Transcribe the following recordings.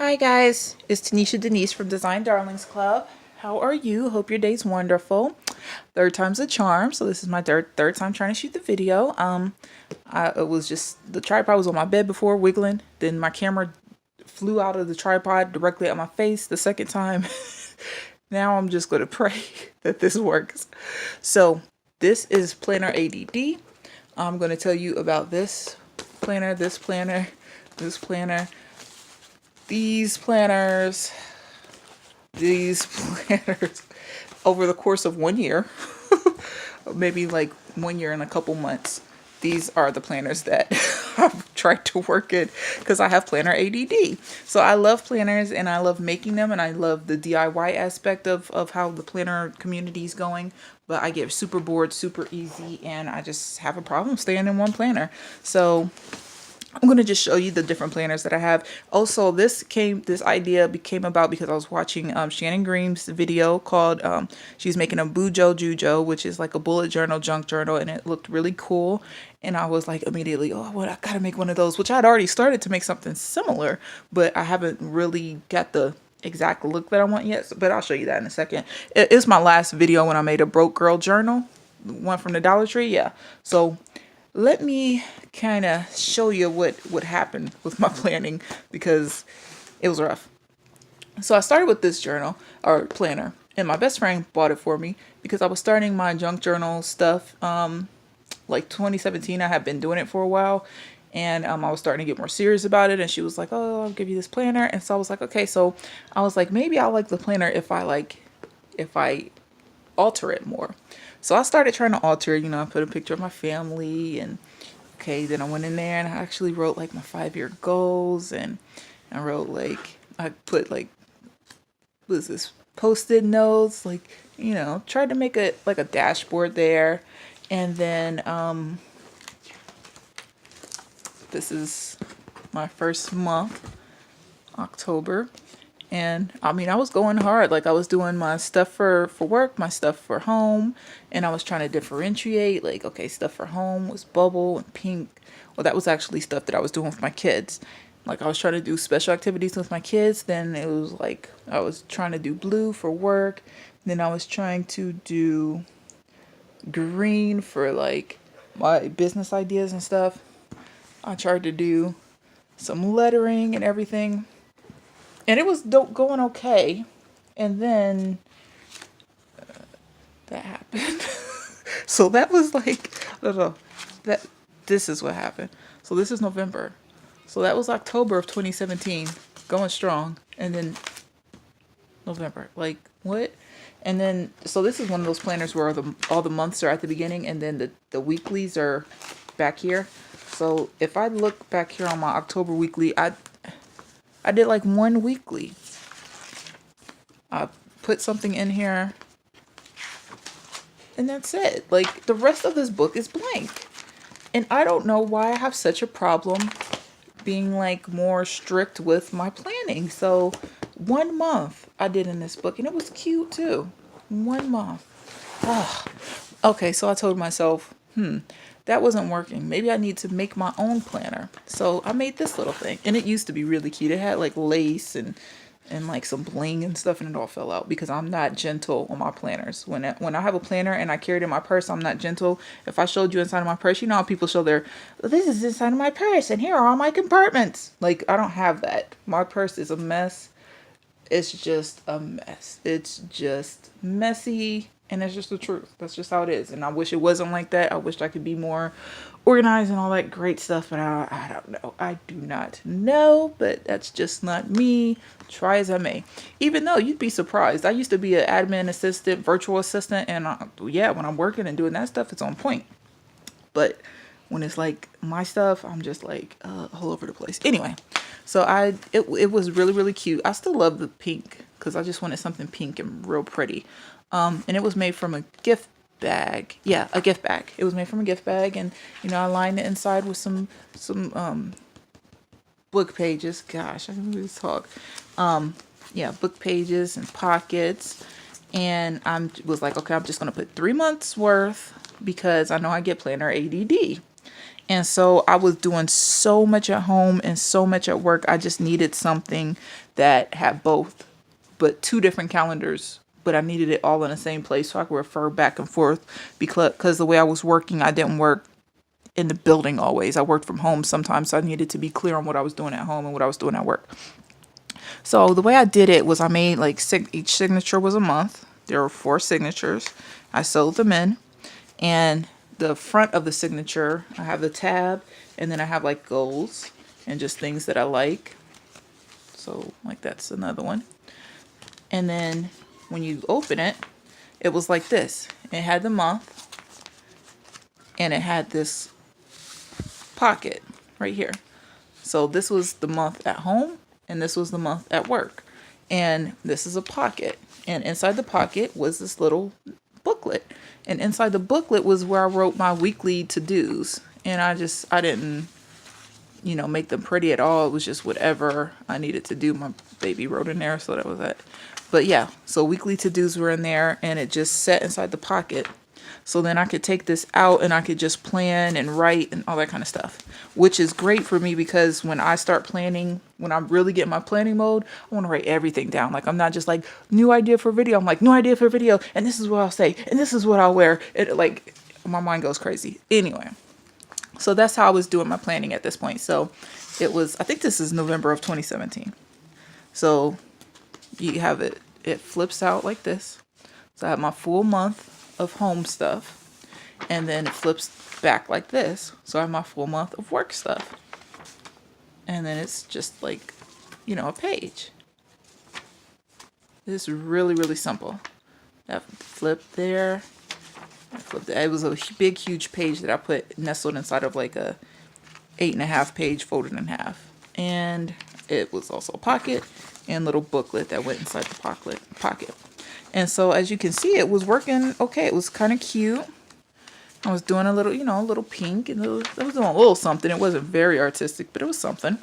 Hi guys, it's Tanisha Denise from Design Darlings Club. How are you? Hope your day's wonderful. Third time's a charm. So this is my third time trying to shoot the video. It was just the tripod was on my bed before wiggling. Then my camera flew out of the tripod directly at my face the second time. Now I'm just gonna pray that this works. So this is planner A.D.D. I'm gonna tell you about this planner, this planner, this planner, these planners, these planners over the course of 1 year, maybe like 1 year and a couple months. These are the planners that I've tried to work in because I have planner ADD. So I love planners and I love making them and I love the DIY aspect of how the planner community is going. But I get super bored super easy and I just have a problem staying in one planner. So I'm going to just show you the different planners that I have. Also, this idea came about because I was watching Shannon Green's video called, she's making a Bujo Jujo, which is like a bullet journal, junk journal, and it looked really cool. And I was like immediately, oh, well, I got to make one of those, which I'd already started to make something similar, but I haven't really got the exact look that I want yet. But I'll show you that in a second. It's my last video when I made a broke girl journal, one from the Dollar Tree. Yeah. So let me kind of show you what happened with my planning because it was rough. So I started with this journal or planner and my best friend bought it for me because I was starting my junk journal stuff. Like 2017, I had been doing it for a while and I was starting to get more serious about it. And she was like, oh, I'll give you this planner. And so I was like, okay, so I was like, maybe I'll like the planner if I alter it more. So I started trying to alter it, I put a picture of my family and okay, then I went in there and I actually wrote like my 5-year goals and I wrote I put what is this, post-it notes, tried to make a dashboard there. And then this is my first month, October. And I mean, I was going hard. Like I was doing my stuff for work, my stuff for home. And I was trying to differentiate like, okay, stuff for home was bubble and pink. Well, that was actually stuff that I was doing with my kids. Like I was trying to do special activities with my kids. Then it was like, I was trying to do blue for work. Then I was trying to do green for like my business ideas and stuff. I tried to do some lettering and everything. And it was going okay. And then that happened. So that was like, I don't know, this is what happened. So this is November. So that was October of 2017, going strong. And then November, like what? And then, so this is one of those planners where all the months are at the beginning and then the weeklies are back here. So if I look back here on my October weekly, I did like one weekly. I put something in here and that's it. Like the rest of this book is blank. And I don't know why I have such a problem being like more strict with my planning. So 1 month I did in this book and it was cute too. 1 month. Ugh. Okay, so I told myself, that wasn't working. Maybe I need to make my own planner. So I made this little thing and it used to be really cute. It had like lace and like some bling and stuff and it all fell out because I'm not gentle on my planners. When I have a planner and I carry it in my purse, I'm not gentle. If I showed you inside of my purse, you know how people show this is inside of my purse and here are all my compartments. Like I don't have that. My purse is a mess. It's just a mess. It's just messy. And that's just the truth. That's just how it is. And I wish it wasn't like that. I wish I could be more organized and all that great stuff. But I don't know. I do not know. But that's just not me. Try as I may. Even though you'd be surprised. I used to be an admin assistant, virtual assistant. And yeah, when I'm working and doing that stuff, it's on point. But when it's like my stuff, I'm just like all over the place. Anyway, so it was really, really cute. I still love the pink because I just wanted something pink and real pretty. And it was made from a gift bag. Yeah, a gift bag. It was made from a gift bag. And, I lined it inside with some book pages. Gosh, I can really talk. Yeah, book pages and pockets. And I was like, okay, I'm just going to put 3 months worth because I know I get planner ADD. And so I was doing so much at home and so much at work. I just needed something that had both, but two different calendars. But I needed it all in the same place so I could refer back and forth, because the way I was working, I didn't work in the building always. I worked from home sometimes, so I needed to be clear on what I was doing at home and what I was doing at work. So the way I did it was I made like each signature was a month. There were 4 signatures. I sewed them in, and the front of the signature, I have the tab, and then I have like goals and just things that I like. So like that's another one. And then when you open it, it was like this. It had the month, and it had this pocket right here. So this was the month at home, and this was the month at work. And this is a pocket. And inside the pocket was this little booklet. And inside the booklet was where I wrote my weekly to-dos. And I didn't, make them pretty at all. It was just whatever I needed to do. My baby wrote in there, so that was it. But yeah, so weekly to-dos were in there, and it just sat inside the pocket. So then I could take this out and I could just plan and write and all that kind of stuff, which is great for me because when I start planning, when I'm really getting my planning mode, I want to write everything down. Like I'm not just like new idea for video. I'm like new idea for video, and this is what I'll say, and this is what I'll wear. It like my mind goes crazy. Anyway, so that's how I was doing my planning at this point. So it was, I think this is November of 2017. So you have it. It flips out like this. So I have my full month of home stuff, and then it flips back like this, so I have my full month of work stuff, and then it's just like a page. It's really, really simple. That flip there, it was a big huge page that I put nestled inside of like a 8.5 page folded in half, and it was also a pocket and little booklet that went inside the pocket. And so as you can see, it was working okay. It was kind of cute. I was doing a little, a little pink, and I was doing a little something. It wasn't very artistic, but it was something.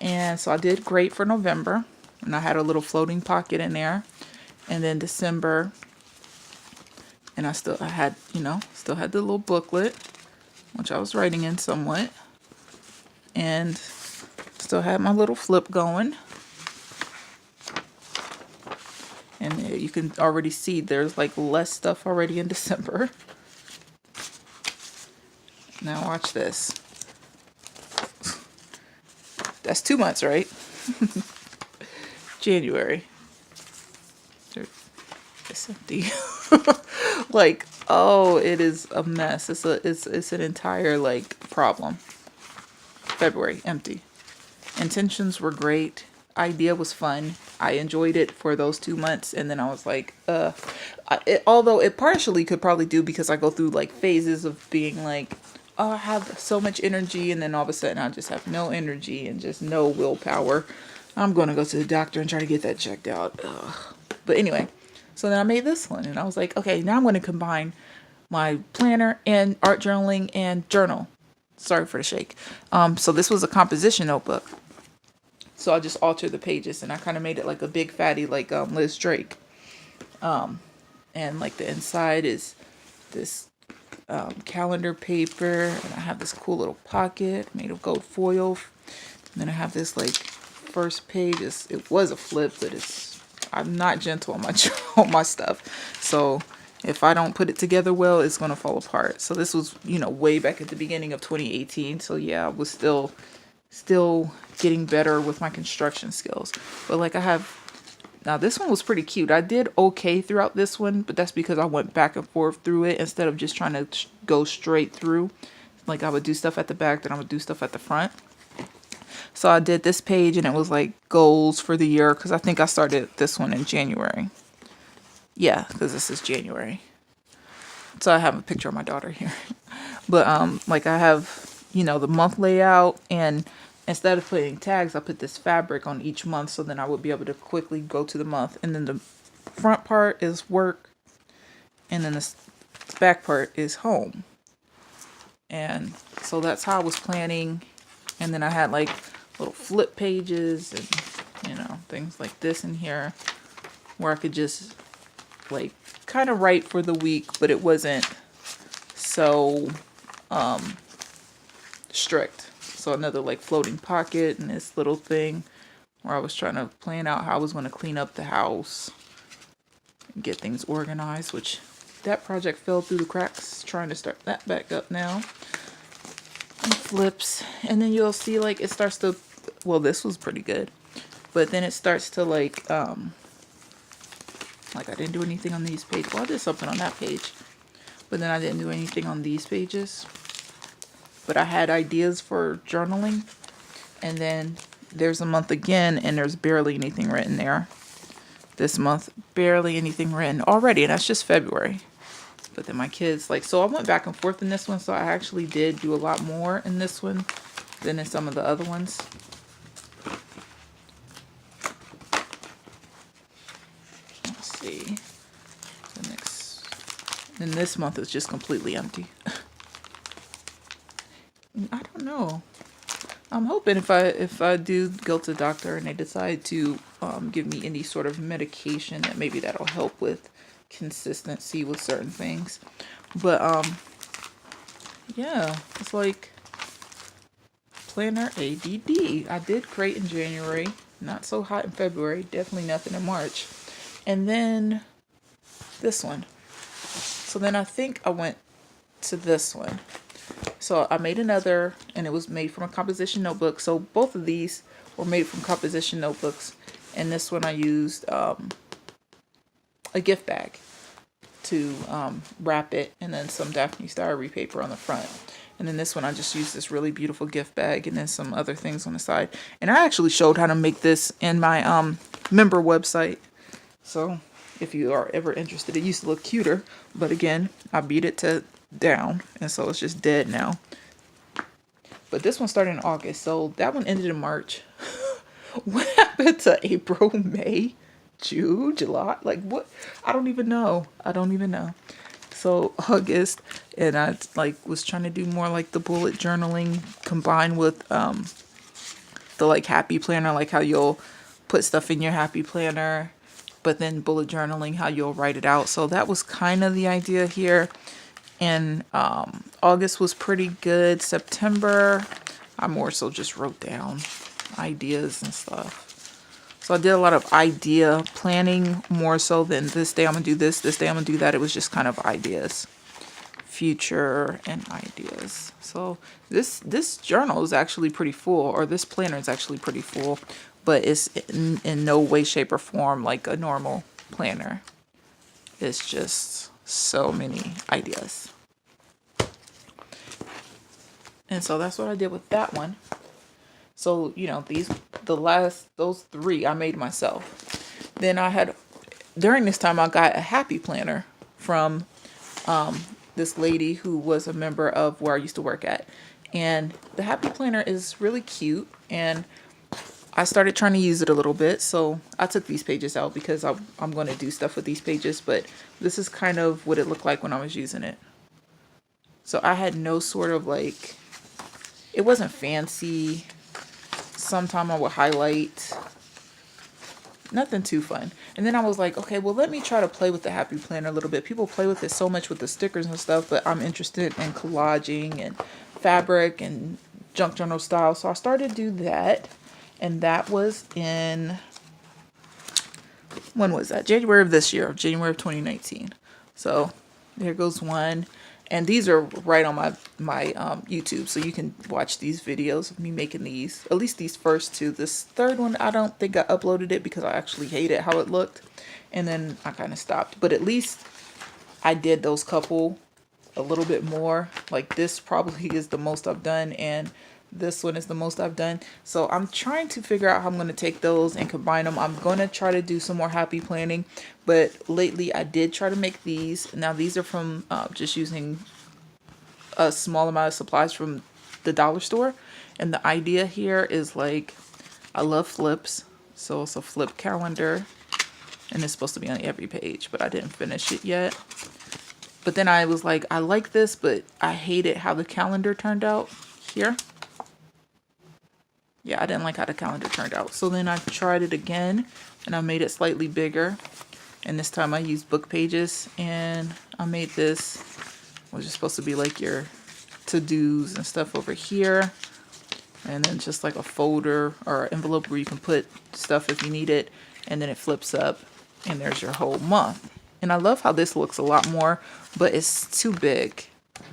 And so I did great for November, and I had a little floating pocket in there. And then December, and I had the little booklet, which I was writing in somewhat, and still had my little flip going. And you can already see there's like less stuff already in December. Now watch this. That's 2 months, right? January. It's empty. Like, oh, it is a mess. It's an entire like problem. February, empty. Intentions were great. Idea was fun. I enjoyed it for those 2 months, and then I was like, although it partially could probably do because I go through like phases of being like, oh, I have so much energy, and then all of a sudden I just have no energy and just no willpower. I'm going to go to the doctor and try to get that checked out. Ugh. But anyway, so then I made this one, and I was like, okay, now I'm going to combine my planner and art journaling and journal. Sorry for the shake. So this was a composition notebook. So I just altered the pages, and I kind of made it like a big fatty, like Liz Drake. And like the inside is this calendar paper, and I have this cool little pocket made of gold foil. And then I have this like first page. It was a flip, but I'm not gentle on my on my stuff. So if I don't put it together well, it's gonna fall apart. So this was way back at the beginning of 2018. So yeah, I was still getting better with my construction skills. But like now this one was pretty cute. I did okay throughout this one, but that's because I went back and forth through it instead of just trying to go straight through. Like I would do stuff at the back, then I would do stuff at the front. So I did this page, and it was like goals for the year, because I think I started this one in January. Yeah, because this is January. So I have a picture of my daughter here. But like I have the month layout, and instead of putting tags, I put this fabric on each month, so then I would be able to quickly go to the month. And then the front part is work, and then the back part is home. And so that's how I was planning. And then I had like little flip pages and things like this in here, where I could just like kind of write for the week, but it wasn't so strict. So another like floating pocket and this little thing where I was trying to plan out how I was going to clean up the house and get things organized, which that project fell through the cracks. Trying to start that back up now. And flips. And then you'll see like it starts to, well, this was pretty good. But then it starts to like I didn't do anything on these pages. Well, I did something on that page. But then I didn't do anything on these pages. But I had ideas for journaling. And then there's a month again, and there's barely anything written there. This month, barely anything written already, and that's just February. But then my kids, like, so I went back and forth in this one, so I actually did do a lot more in this one than in some of the other ones. Let's see. The next, and this month is just completely empty. I don't know. I'm hoping if I do go to the doctor and they decide to give me any sort of medication, that maybe that'll help with consistency with certain things. But yeah, it's like planner A.D.D. I did create in January, not so hot in February, definitely nothing in March, and then this one. So then I think I went to this one. So I made another, and it was made from a composition notebook. So both of these were made from composition notebooks. And this one I used a gift bag to wrap it, and then some Daphne Diary paper on the front. And then this one I just used this really beautiful gift bag and then some other things on the side. And I actually showed how to make this in my member website. So if you are ever interested, it used to look cuter, but again, I beat it to down, and so it's just dead now. But this one started in August, so that one ended in March. What happened to April, May, June, July? Like what? I don't even know. So August, and I like was trying to do more like the bullet journaling combined with the like happy planner, like how you'll put stuff in your happy planner, but then bullet journaling, how you'll write it out. So that was kind of the idea here. And August was pretty good. September, I more so just wrote down ideas and stuff. So I did a lot of idea planning more so than this day I'm going to do this day I'm going to do that. It was just kind of ideas, future and ideas. So this journal is actually pretty full, or this planner is actually pretty full, but it's in no way, shape, or form like a normal planner. It's just so many ideas. And so that's what I did with that one. So, you know, those three I made myself. Then during this time, I got a happy planner from this lady who was a member of where I used to work at. And the happy planner is really cute. And I started trying to use it a little bit. So I took these pages out because I'm going to do stuff with these pages. But this is kind of what it looked like when I was using it. So I had no sort of like, it wasn't fancy. Sometime I would highlight. Nothing too fun. And then I was like, okay, well, let me try to play with the happy planner a little bit. People play with it so much with the stickers and stuff, but I'm interested in collaging and fabric and junk journal style. So I started to do that. And that was when was that? January of this year, January of 2019. So there goes one. And these are right on my YouTube, so you can watch these videos of me making these, at least these first two. This third one, I don't think I uploaded it because I actually hated how it looked. And then I kind of stopped. But at least I did those couple a little bit more. Like this probably is the most I've done, and this one is the most I've done. So I'm trying to figure out how I'm going to take those and combine them. I'm going to try to do some more happy planning. But lately I did try to make these. Now these are from just using a small amount of supplies from the dollar store. And the idea here is like, I love flips. So it's a flip calendar. And it's supposed to be on every page, but I didn't finish it yet. But then I was like, I like this, but I hated how the calendar turned out here. Yeah, I didn't like how the calendar turned out. So then I tried it again, and I made it slightly bigger. And this time I used book pages, and I made this, was just supposed to be like your to-dos and stuff over here. And then just like a folder or envelope where you can put stuff if you need it. And then it flips up and there's your whole month. And I love how this looks a lot more, but it's too big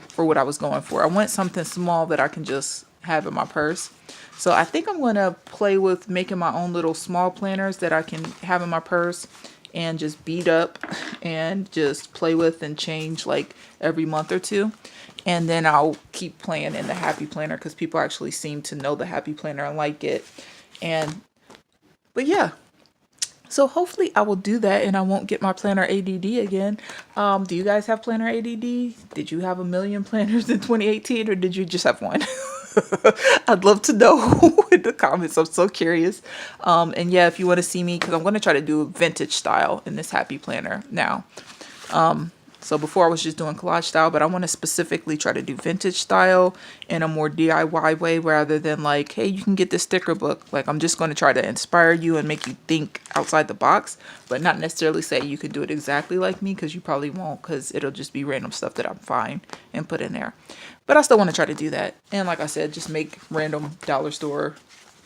for what I was going for. I want something small that I can just have in my purse. So I think I'm going to play with making my own little small planners that I can have in my purse and just beat up and just play with and change like every month or two. And then I'll keep playing in the Happy Planner because people actually seem to know the Happy Planner and like it. But yeah, so hopefully I will do that and I won't get my planner ADD again. Do you guys have planner ADD? Did you have a million planners in 2018 or did you just have one? I'd love to know in the comments. I'm so curious. And yeah, if you want to see me, because I'm going to try to do a vintage style in this Happy Planner now. So before I was just doing collage style, but I want to specifically try to do vintage style in a more DIY way rather than like, hey, you can get this sticker book. Like I'm just going to try to inspire you and make you think outside the box, but not necessarily say you can do it exactly like me because you probably won't because it'll just be random stuff that I'm fine and put in there. But I still want to try to do that. And like I said, just make random dollar store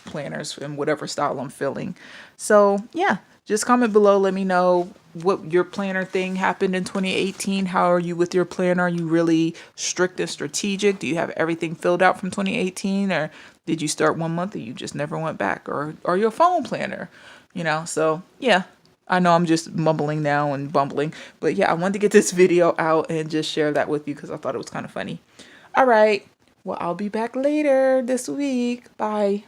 planners in whatever style I'm feeling. So yeah, just comment below. Let me know what your planner thing happened in 2018. How are you with your planner? Are you really strict and strategic? Do you have everything filled out from 2018? Or did you start one month and you just never went back? Or your phone planner? So yeah. I know I'm just mumbling now and bumbling. But yeah, I wanted to get this video out and just share that with you because I thought it was kind of funny. All right. Well, I'll be back later this week. Bye.